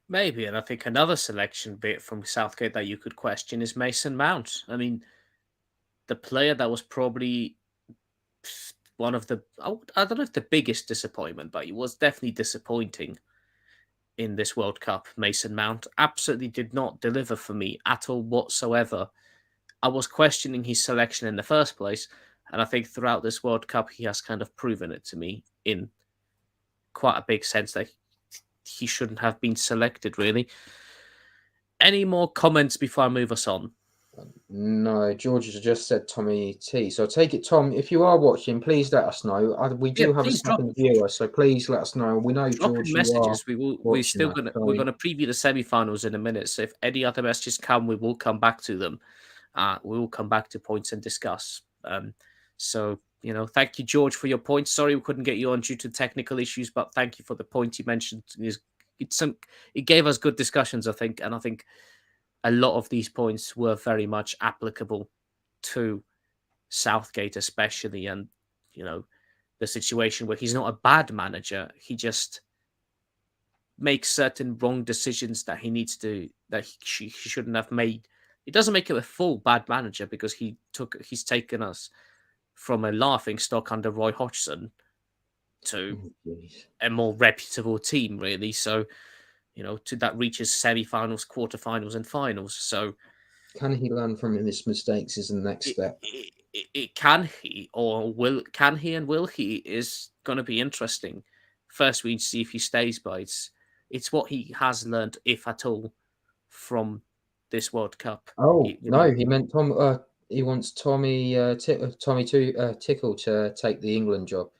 Maybe, and I think another selection bit from Southgate that you could question is Mason Mount. I mean, the player that was probably one of the, I don't know if the biggest disappointment, but he was definitely disappointing in this World Cup. Mason Mount absolutely did not deliver for me at all whatsoever. I was questioning his selection in the first place, and I think throughout this World Cup he has kind of proven it to me in quite a big sense that he shouldn't have been selected, really. Any more comments before I move us on? No, George has just said Tommy T. So I take it, Tom, if you are watching, please let us know. We do have a second viewer, so please let us know. We know, George, messages. We're gonna preview the semi-finals in a minute. So if any other messages come, we will come back to them. We will come back to points and discuss. So thank you, George, for your points. Sorry we couldn't get you on due to technical issues, but thank you for the point you mentioned. it gave us good discussions, I think, and I think a lot of these points were very much applicable to Southgate, especially, and the situation where he's not a bad manager, he just makes certain wrong decisions that he shouldn't have made. It doesn't make him a full bad manager because he's taken us from a laughing stock under Roy Hodgson to a more reputable team, really. So, to that reaches semi-finals, quarterfinals, and finals. So, can he learn from his mistakes? Is the next step. Can he and will he is going to be interesting. First, we need to see if he stays, but it's what he has learned, if at all, from this World Cup. Oh no, he meant Tom. He wants Tommy Tickle to take the England job.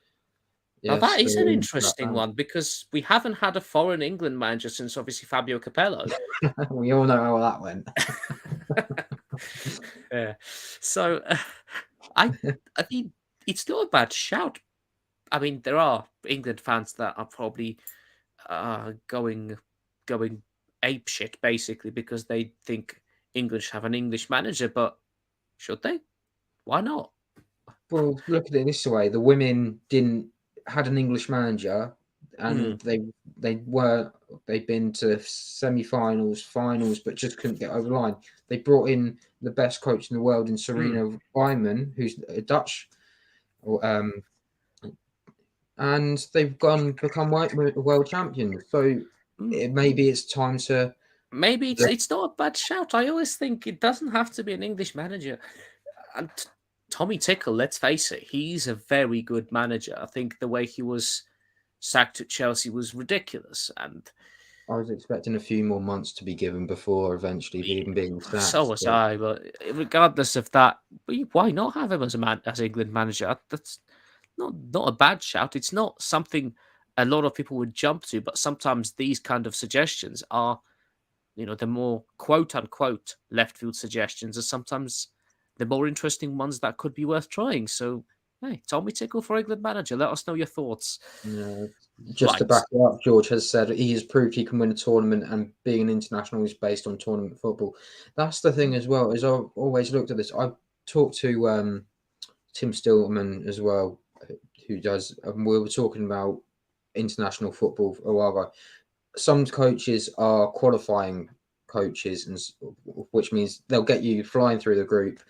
Now that is an interesting one because we haven't had a foreign England manager since obviously Fabio Capello. We all know how that went. Yeah, so I mean it's not a bad shout. I mean there are England fans that are probably going apeshit basically because they think England should have an English manager, but should they? Why not? Well, look at it this way: the women had an English manager, and they'd been to semi-finals, finals, but just couldn't get over the line. They brought in the best coach in the world in Serena Wyman, who's a Dutch, and they've become world champions. So maybe it's time to. Maybe it's not a bad shout. I always think it doesn't have to be an English manager. And Tommy Tickle, let's face it, he's a very good manager. I think the way he was sacked at Chelsea was ridiculous. And I was expecting a few more months to be given before eventually even being sacked. So was I, but regardless of that, why not have him as England manager? That's not a bad shout. It's not something a lot of people would jump to, but sometimes these kind of suggestions are, the more quote unquote left field suggestions are sometimes the more interesting ones that could be worth trying. So, hey, Tommy Tickle for England manager. Let us know your thoughts. Yeah. Just to back it up, George has said he has proved he can win a tournament, and being an international is based on tournament football. That's the thing as well, is I've always looked at this. I've talked to Tim Stillman as well, who does, and we were talking about international football a while ago. Some coaches are qualifying coaches, and which means they'll get you flying through the group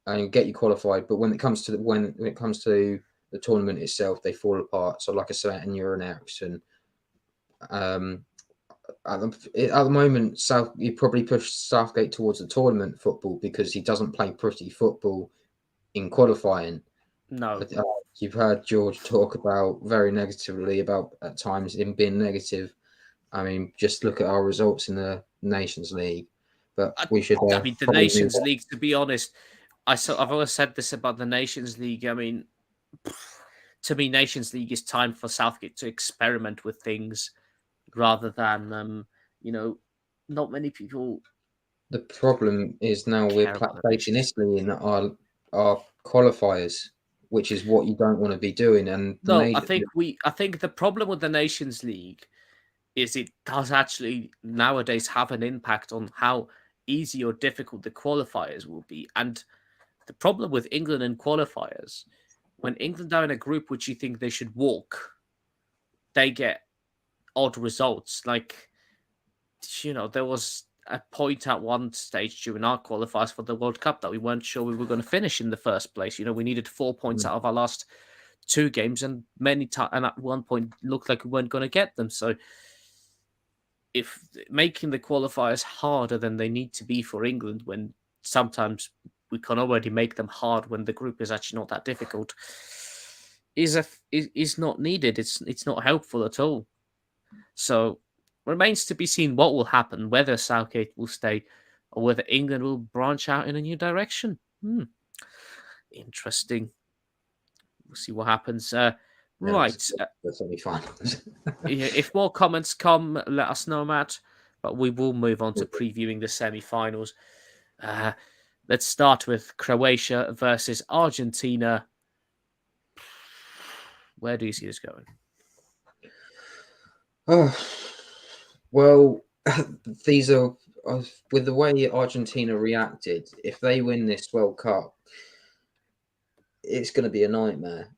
and get you qualified. But when it comes to the tournament itself, they fall apart. So, like I said, and you're an Ericsson. At the moment, you probably push Southgate towards the tournament football because he doesn't play pretty football in qualifying. No, you've heard George talk about very negatively about at times him being negative. I mean, just look at our results in the Nations League. But we should. I mean, the Nations League. To be honest, I've always said this about the Nations League. I mean, to me, Nations League is time for Southgate to experiment with things rather than, not many people. The problem is now we're facing Italy in our qualifiers, which is what you don't want to be doing. And I think the problem with the Nations League is it does actually nowadays have an impact on how easy or difficult the qualifiers will be. And the problem with England in qualifiers, when England are in a group which you think they should walk, they get odd results. Like, there was a point at one stage during our qualifiers for the World Cup that we weren't sure we were going to finish in the first place. We needed 4 points out of our last 2 games, and and at one point looked like we weren't going to get them. So if making the qualifiers harder than they need to be for England, when sometimes we can already make them hard when the group is actually not that difficult, is not needed. It's not helpful at all. So remains to be seen what will happen, whether Southgate will stay or whether England will branch out in a new direction. Interesting. We'll see what happens. Right. That's only fine. If more comments come, let us know, Matt. But we will move on to previewing the semi-finals. Let's start with Croatia versus Argentina. Where do you see this going? Well, these are with the way Argentina reacted. If they win this World Cup, it's going to be a nightmare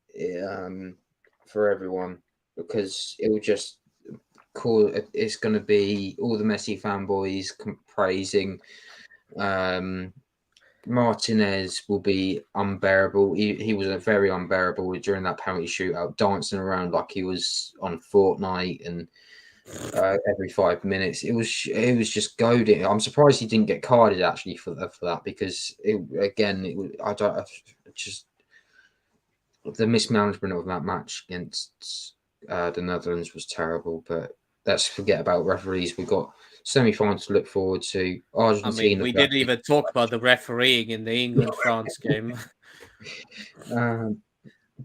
for everyone because it will just call. It's going to be all the Messi fanboys praising. Um, Martinez will be unbearable. He was a very unbearable during that penalty shootout, dancing around like he was on Fortnite and every 5 minutes. It was just goading. I'm surprised he didn't get carded actually for that because I don't just the mismanagement of that match against the Netherlands was terrible. But let's forget about referees. We've got semi-final to look forward to. I mean, Argentina. we didn't even talk about the refereeing in the England-France game.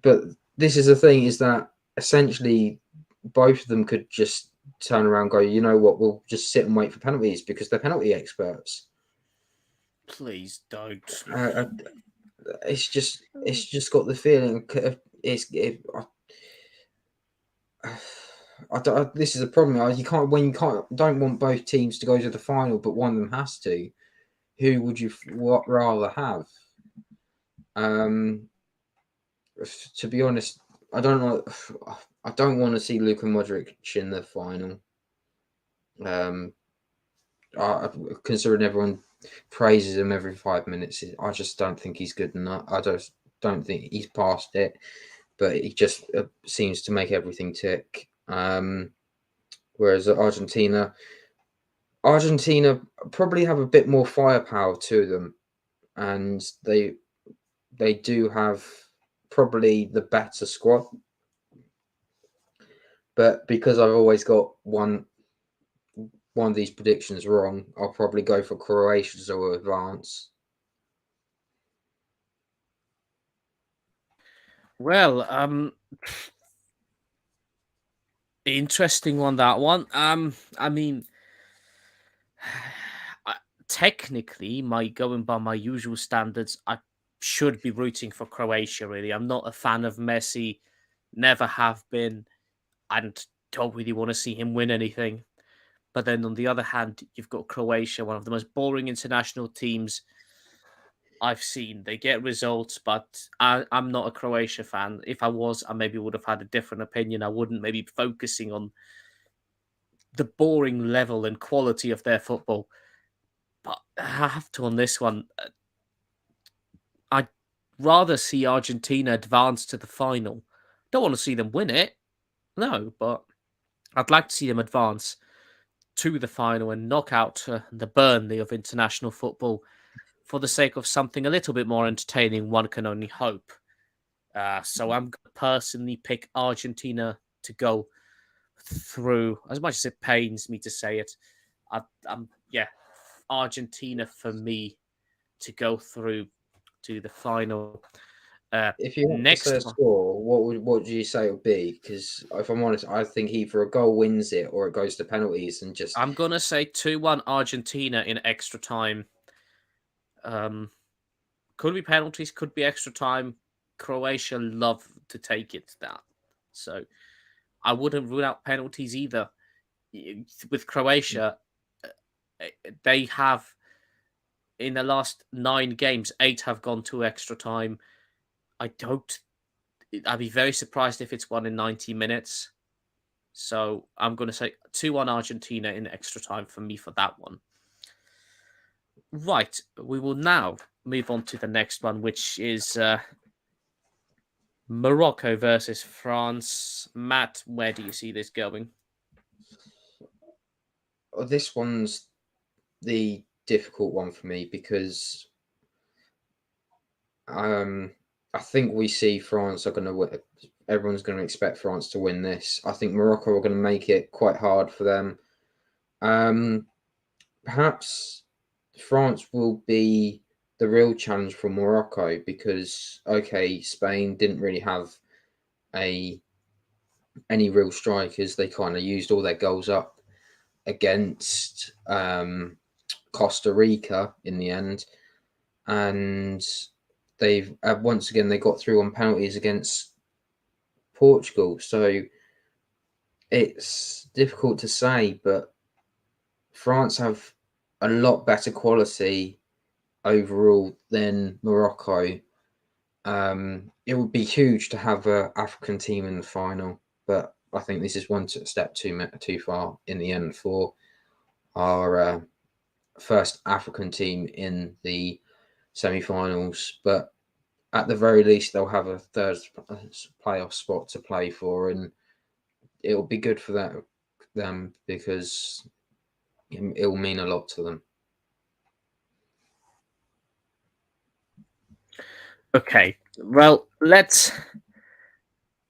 But this is the thing: is that essentially both of them could just turn around and go, you know what, we'll just sit and wait for penalties because they're penalty experts. Please don't. It's just got the feeling this is a problem. You can't don't want both teams to go to the final, but one of them has to. Who would you rather have? To be honest, I don't know. I don't want to see Luka Modric in the final. Considering everyone praises him every 5 minutes, I just don't think he's good enough. I just don't think he's past it, but he just seems to make everything tick. Whereas Argentina probably have a bit more firepower to them, and they do have probably the better squad. But because I've always got one of these predictions wrong, I'll probably go for Croatia to advance. Well, interesting one, that one. I mean, technically, going by my usual standards, I should be rooting for Croatia, really. I'm not a fan of Messi, never have been, and don't really want to see him win anything. But then on the other hand, you've got Croatia, one of the most boring international teams I've seen. They get results, but I'm not a Croatia fan. If I was, I maybe would have had a different opinion. I wouldn't maybe be focusing on the boring level and quality of their football. But I have to on this one. I'd rather see Argentina advance to the final. Don't want to see them win it, no, but I'd like to see them advance to the final and knock out the Burnley of international football for the sake of something a little bit more entertaining. One can only hope. So I'm going to personally pick Argentina to go through. As much as it pains me to say it, Argentina for me to go through to the final. If you had to Next say a one, score, what do you say it would be? Because if I'm honest, I think either a goal wins it or it goes to penalties and just. I'm gonna say 2-1 Argentina in extra time. Could be penalties, could be extra time. Croatia love to take it that, so I wouldn't rule out penalties either. With Croatia, they have in the last 9 games, 8 have gone to extra time. I'd be very surprised if it's won in 90 minutes. So I'm going to say 2-1 Argentina in extra time for me for that one. Right, we will now move on to the next one, which is Morocco versus France. Matt, where do you see this going? This one's the difficult one for me because I think we see France are going to win. Everyone's going to expect France to win this. I think Morocco are going to make it quite hard for them. Perhaps France will be the real challenge for Morocco because Spain didn't really have any real strikers. They kind of used all their goals up against Costa Rica in the end, and they've once again they got through on penalties against Portugal. So it's difficult to say, but France have a lot better quality overall than Morocco. It would be huge to have an African team in the final, but I think this is one step too far in the end for our first African team in the semi-finals. But at the very least, they'll have a third playoff spot to play for, and it'll be good for them because it will mean a lot to them. Okay, well, let's.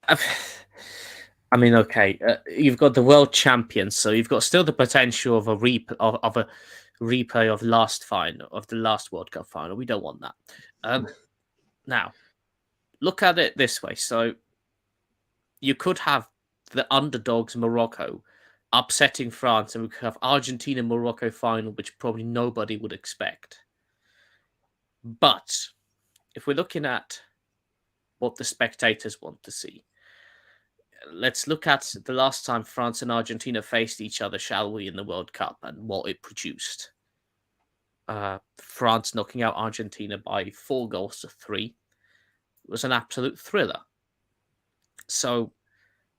I mean, okay, you've got the world champions, so you've got still the potential of a replay of the last World Cup final. We don't want that. Now, look at it this way: so you could have the underdogs Morocco upsetting France, and we could have Argentina Morocco final, which probably nobody would expect. But if we're looking at what the spectators want to see, let's look at the last time France and Argentina faced each other, shall we, in the World Cup and what it produced. France knocking out Argentina by 4-3 was an absolute thriller. So,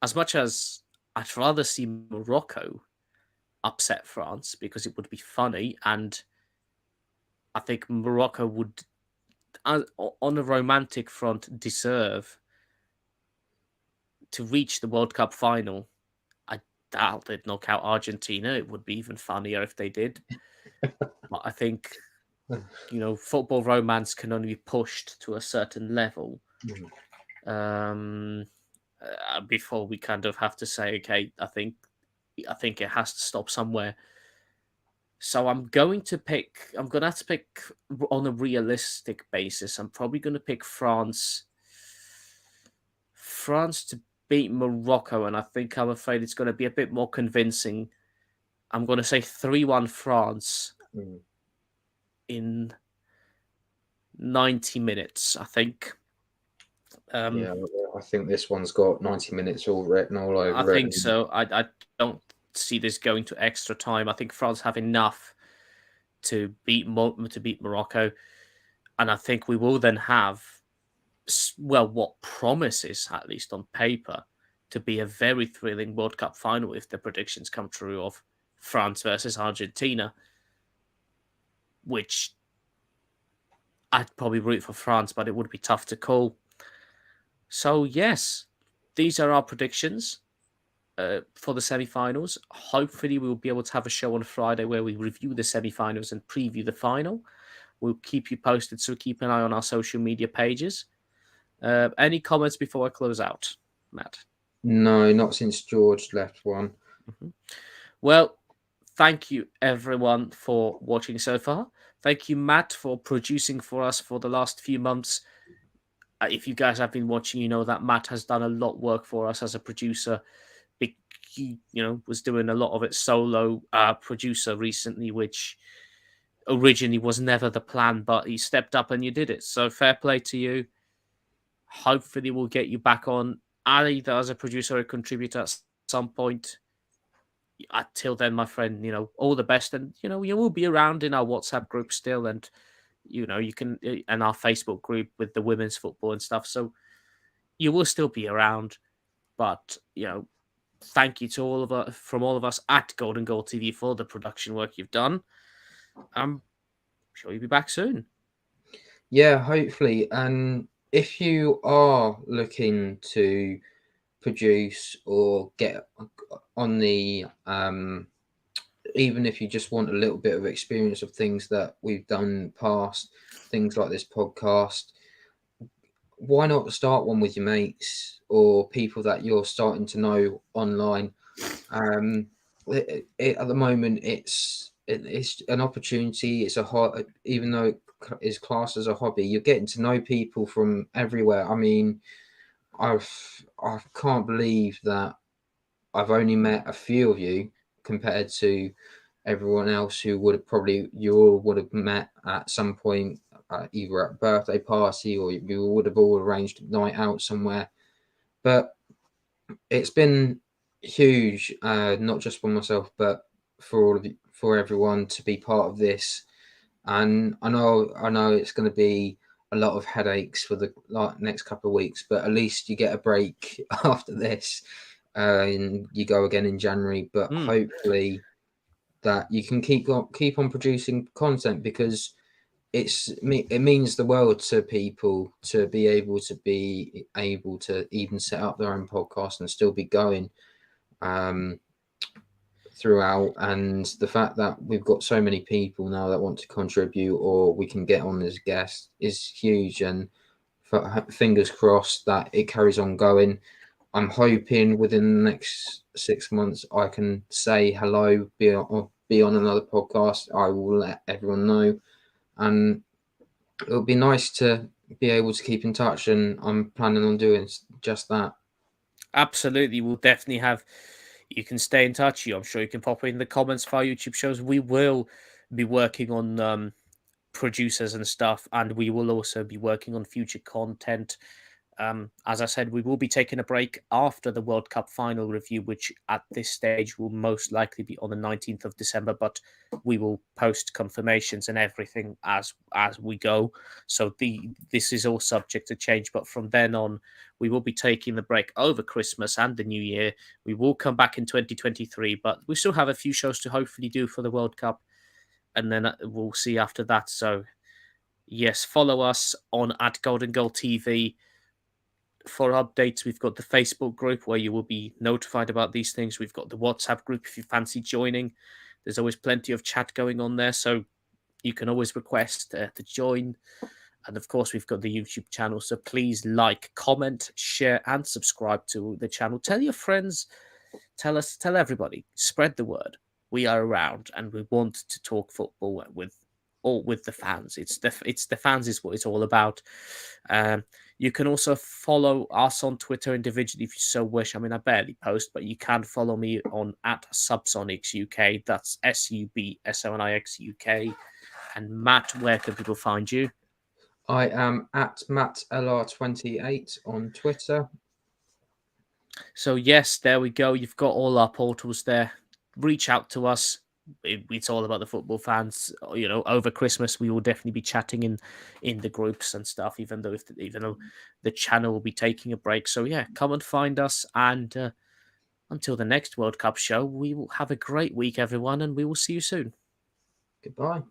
as much as I'd rather see Morocco upset France because it would be funny, and I think Morocco would, on a romantic front, deserve to reach the World Cup final. I doubt they'd knock out Argentina. It would be even funnier if they did. But I think, football romance can only be pushed to a certain level before we kind of have to say, okay, I think it has to stop somewhere. So I'm going to have to pick on a realistic basis. I'm probably going to pick France to beat Morocco, and I'm afraid it's going to be a bit more convincing. I'm going to say 3-1 France in 90 minutes, I think. Yeah, I think this one's got 90 minutes all written all over it. I think so. I don't see this going to extra time. I think France have enough to beat Morocco, and I think we will then have, well, what promises, at least on paper, to be a very thrilling World Cup final if the predictions come true of France versus Argentina, which I'd probably root for France, but it would be tough to call. So, yes, these are our predictions for the semi-finals. Hopefully, we'll be able to have a show on Friday where we review the semi-finals and preview the final. We'll keep you posted, so keep an eye on our social media pages. Any comments before I close out, Matt? No, not since George left one. Mm-hmm. Well, thank you, everyone, for watching so far. Thank you, Matt, for producing for us for the last few months. If you guys have been watching, you know that Matt has done a lot of work for us as a producer. He, was doing a lot of it solo producer recently, which originally was never the plan, but he stepped up and you did it. So fair play to you. Hopefully we'll get you back on either as a producer or a contributor at some point. Until then, my friend, all the best. And, you will be around in our WhatsApp group still. And, you can, and our Facebook group with the women's football and stuff. So you will still be around. But, thank you to all of us at Golden Goal TV for the production work you've done. I'm sure you'll be back soon. Yeah, hopefully. And if you are looking to produce or get on the even if you just want a little bit of experience of things that we've done past, things like this podcast, why not start one with your mates or people that you're starting to know online? At the moment, it's an opportunity. It's even though it is classed as a hobby, you're getting to know people from everywhere. I mean, I can't believe that I've only met a few of you compared to everyone else who you all would have met at some point, either at a birthday party or you would have all arranged a night out somewhere. But it's been huge, not just for myself, but for for everyone to be part of this. And I know it's going to be a lot of headaches for the next couple of weeks, but at least you get a break after this, and you go again in January. But hopefully that you can keep on producing content, because it means the world to people to be able to even set up their own podcast and still be going throughout. And the fact that we've got so many people now that want to contribute or we can get on as guests is huge. And fingers crossed that it carries on going. I'm hoping within the next 6 months I can say hello, be on another podcast. I will let everyone know, and it'll be nice to be able to keep in touch, and I'm planning on doing just that. Absolutely, we'll definitely have. You can stay in touch. I'm sure you can pop in the comments for our YouTube shows. We will be working on producers and stuff, and we will also be working on future content. As I said, we will be taking a break after the World Cup final review, which at this stage will most likely be on the 19th of December, but we will post confirmations and everything as we go. So this is all subject to change, but from then on, we will be taking the break over Christmas and the New Year. We will come back in 2023, but we still have a few shows to hopefully do for the World Cup, and then we'll see after that. So yes, follow us on at Golden Goal TV for updates. We've got the Facebook group where you will be notified about these things. We've got the WhatsApp group if you fancy joining. There's always plenty of chat going on there, so you can always request to join. And of course, we've got the YouTube channel, so please like, comment, share, and subscribe to the channel. Tell your friends, tell everybody, spread the word. We are around, and we want to talk football with the fans. It's the fans is what it's all about. You can also follow us on Twitter individually if you so wish. I mean, I barely post, but you can follow me on at Subsonics UK. That's SUBSONIX UK. And Matt, where can people find you? I am at MattLR28 on Twitter. So yes, there we go. You've got all our portals there. Reach out to us. It's all about the football fans. Over Christmas we will definitely be chatting in the groups and stuff. Even though the channel will be taking a break. So yeah, come and find us. And until the next World Cup show, we will have a great week, everyone, and we will see you soon. Goodbye.